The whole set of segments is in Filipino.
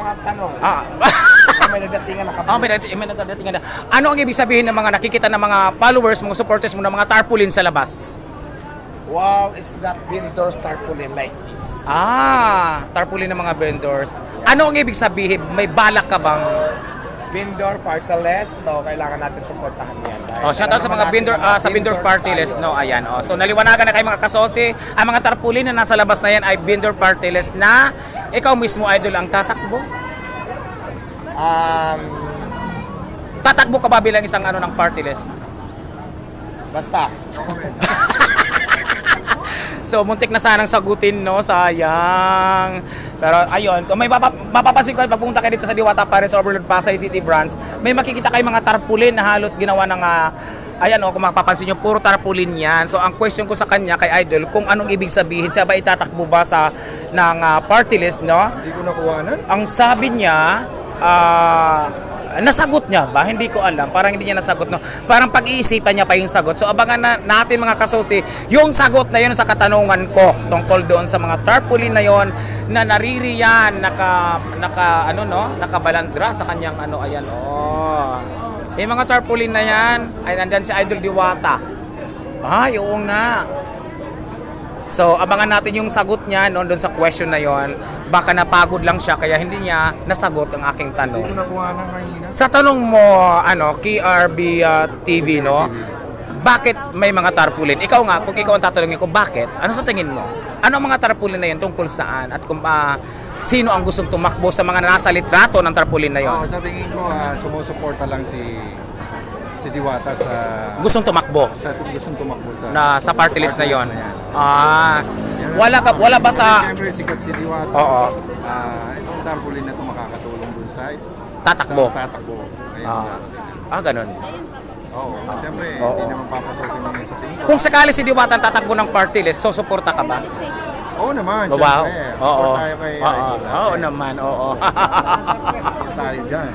mga tanong. May nadatingan na may nadatingan na. Ano ang ibig sabihin ng mga nakikita ng mga followers, mga supporters mo ng mga tarpaulin sa labas? Well, it's not vendors tarpaulin like this. Tarpaulin ng mga vendors. Ano ang ibig sabihin? May balak ka bang? Vendor party list, so kailangan natin suportahan yan. Shout out sa mga vendor, sa vendor party list, no? Ayan, So naliwanagan na kay mga kasosi, ang mga tarpaulin na nasa labas na yan ay vendor party list na ikaw mismo, idol, ang tatakbo? Tatakbo ka ba bilang isang ng party list? Basta. So, muntik na sanang sagutin, no? Sayang. Pero, ayun. Kung may mapapansin ko, pagpunta kayo dito sa Diwata Paris Overload Pasay City Branch, may makikita kayo mga tarpaulin na halos ginawa ng, ayan, kung mapapansin nyo, puro tarpaulin yan. So, ang question ko sa kanya, kay Idol, kung anong ibig sabihin, siya ba itatakbo ba ng party list, no? Hindi ko nakuha na. Ang sabi niya, nasagot niya ba? Hindi ko alam. Parang hindi niya nasagot, no? Parang pag-iisipan niya pa yung sagot. So, abangan natin mga kasosi, yung sagot na yun sa katanungan ko tungkol doon sa mga tarpaulin na yon na naririyan, nakabalandra sa kanyang ayan, yung mga tarpaulin na yan, ay nandyan si Idol Diwata. Oo nga. So, abangan natin yung sagot niya doon sa question na yon. Baka napagod lang siya kaya hindi niya nasagot ang aking tanong. Sa tanong mo, KRB TV, no? Bakit may mga tarpaulin? Ikaw nga, kung ikaw ang tatanungin ko, bakit? Ano sa tingin mo? Ano ang mga tarpaulin na yun? Tungkol saan? At kung sino ang gustong tumakbo sa mga nasa litrato ng tarpaulin na yon? Sa tingin ko, sumusuporta lang si Diwata sa gustong tumakbo sa party list na yon. Wala ba sa siyempre sikat si Diwata. Oo. Itong tarpaulin na ito makakatulong dun sa tatakbo. Ganun. Oo. Siyempre, hindi naman papasokin niya sa tingin ko. Kung sakali si Diwata ang tatakbo ng party list, so suporta ka ba? Oo naman, siyempre. Support tayo kay Idol. Oo naman, oo. Tayo dyan.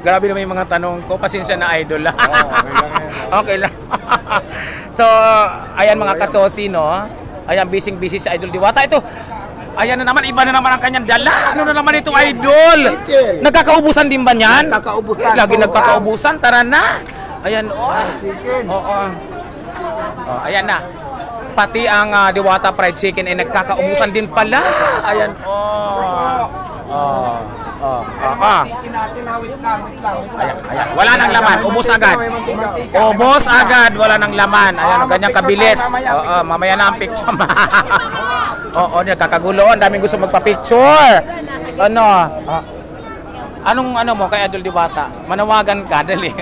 Grabe naman yung mga tanong ko. Pasensya na, Idol. Okay lang. So, ayan mga kasosi, no? Ayan, busy si Idol Diwata. Ito, ayan na naman, iba na naman ang kanyang dala. Ano na naman itong Idol? Nagkakaubusan din ba niyan? Lagi nagkakaubusan. Tara na. Ayan, ayan na. Pati ang Diwata Fried Chicken ay nagkakaubusan din pala. Ayan, Ayan. Wala nang laman, ubos agad. Wala nang laman. Ayan, ganyan kabilis. Mamaya na ang picture. Nagkakagulo. Ang daming gusto magpa-picture. Anong mo kay Idol Diwata? Manawagan ka, dali.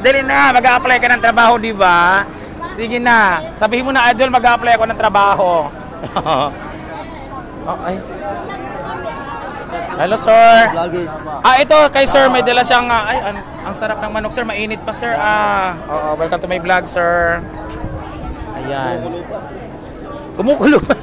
Dali na, mag-a-apply ka ng trabaho, di ba? Sige na. Sabihin mo na, Idol, mag-a-apply ako ng trabaho. Hello, sir. Ito kay sir, may dala siyang ang sarap ng manok, sir. Mainit pa, sir. Welcome to my vlog, sir. Ayan. Kumukulo pa.